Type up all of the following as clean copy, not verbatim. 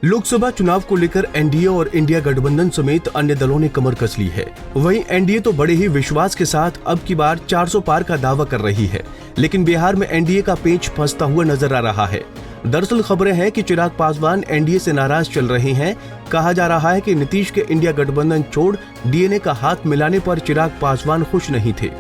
लोकसभा चुनाव को लेकर एनडीए और इंडिया गठबंधन समेत अन्य दलों ने कमर कस ली है। वहीं एनडीए तो बड़े ही विश्वास के साथ अब की बार 400 पार का दावा कर रही है, लेकिन बिहार में एनडीए का पेंच फंसता हुआ नजर आ रहा है। दरअसल खबरें हैं कि चिराग पासवान एनडीए से नाराज चल रहे हैं। कहा जा रहा है कि नीतीश के इंडिया गठबंधन छोड़ डीएनए का हाथ मिलाने पर चिराग पासवान खुश नहीं थे।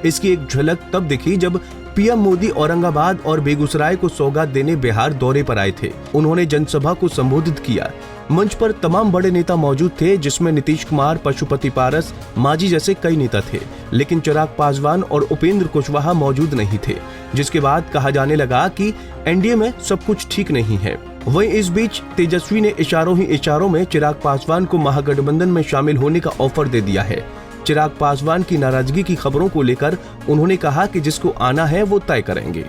इसकी एक झलक तब दिखी जब पीएम मोदी औरंगाबाद और बेगूसराय को सौगात देने बिहार दौरे पर आए थे। उन्होंने जनसभा को संबोधित किया। मंच पर तमाम बड़े नेता मौजूद थे, जिसमें नीतीश कुमार, पशुपति पारस, मांझी जैसे कई नेता थे, लेकिन चिराग पासवान और उपेंद्र कुशवाहा मौजूद नहीं थे, जिसके बाद कहा जाने लगा कि एनडीए में सब कुछ ठीक नहीं है। वहीं इस बीच तेजस्वी ने इशारों ही इशारों में चिराग पासवान को महागठबंधन में शामिल होने का ऑफर दे दिया है। चिराग पासवान की नाराजगी की खबरों को लेकर उन्होंने कहा कि जिसको आना है वो तय करेंगे। एक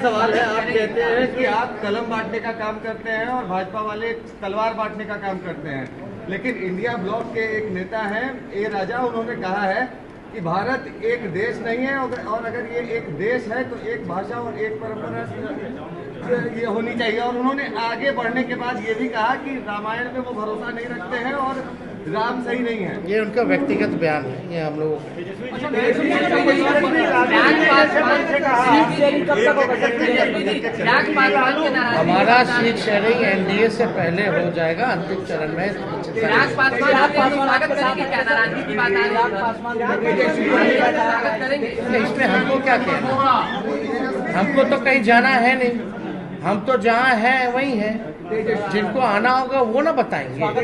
सवाल है, आप कहते हैं कि आप कलम बांटने का काम करते हैं और भाजपा वाले तलवार बांटने का काम करते हैं, लेकिन इंडिया ब्लॉक के एक नेता हैं ए राजा, उन्होंने कहा है कि भारत एक देश नहीं है और अगर ये एक देश है तो एक भाषा और एक परंपरा ये होनी चाहिए। और उन्होंने आगे बढ़ने के बाद ये भी कहा कि रामायण में वो भरोसा नहीं रखते हैं और राम सही नहीं है। ये उनका व्यक्तिगत बयान है, ये हम लोग हमारा सीट शेयरिंग एनडीए से पहले हो जाएगा अंतिम चरण में। इसमें हमको क्या कहना, हमको तो कहीं जाना है नहीं, हम तो जहाँ हैं वहीं हैं। जिनको आना होगा वो ना बताएंगे, तब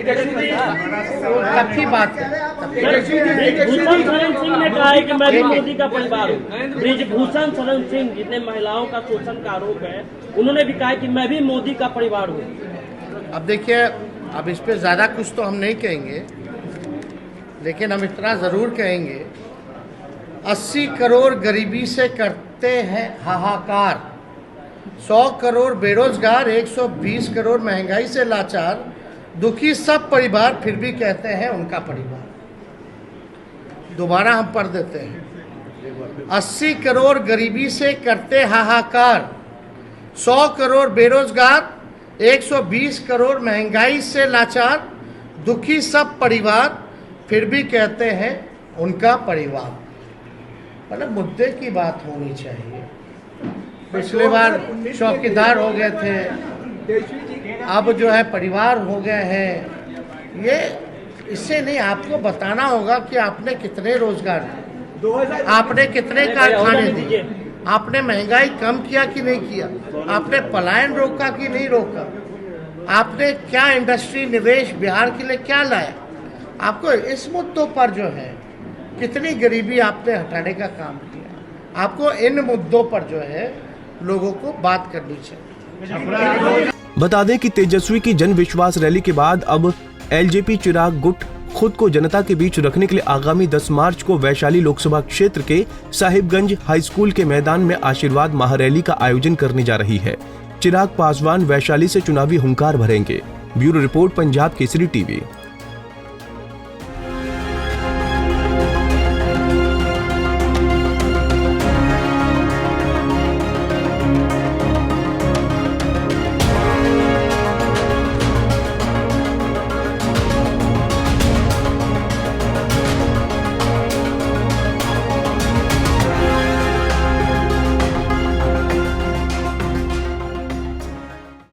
की बात है। ब्रिजभूषण शरण सिंह ने कहा है कि मैं भी मोदी का परिवार हूँ। ब्रिजभूषण शरण सिंह, जितने महिलाओं का शोषण का आरोप है, उन्होंने भी कहा कि मैं भी मोदी का परिवार हूँ। अब देखिए, अब इस पे ज्यादा कुछ तो हम नहीं कहेंगे, लेकिन हम इतना जरूर कहेंगे, 80 करोड़ गरीबी से करते हैं हाहाकार, 100 करोड़ बेरोजगार, 120 करोड़ महंगाई से लाचार, दुखी सब परिवार, फिर भी कहते हैं उनका परिवार। दोबारा हम पढ़ देते हैं, 80 करोड़ गरीबी से करते हाहाकार, 100 करोड़ बेरोजगार, 120 करोड़ महंगाई से लाचार, दुखी सब परिवार, फिर भी कहते हैं उनका परिवार। मतलब मुद्दे की बात होनी चाहिए। पिछले बार चौकीदार हो गए थे, अब जो है परिवार हो गए हैं। ये इससे नहीं, आपको बताना होगा कि आपने कितने रोजगार दिए, आपने कितने कारखाने दिए, आपने महंगाई कम किया कि नहीं किया, आपने पलायन रोका कि नहीं रोका, आपने क्या इंडस्ट्री निवेश बिहार के लिए क्या लाया। आपको इस मुद्दों पर जो है कितनी गरीबी आपने हटाने का काम किया, आपको इन मुद्दों पर जो है लोगों को बात करनी चाहिए। बता दें कि तेजस्वी की जन विश्वास रैली के बाद अब एलजेपी चिराग गुट खुद को जनता के बीच रखने के लिए आगामी 10 मार्च को वैशाली लोकसभा क्षेत्र के साहिबगंज हाई स्कूल के मैदान में आशीर्वाद महारैली का आयोजन करने जा रही है। चिराग पासवान वैशाली से चुनावी हुंकार भरेंगे। Bureau report, Punjab Kesari TV.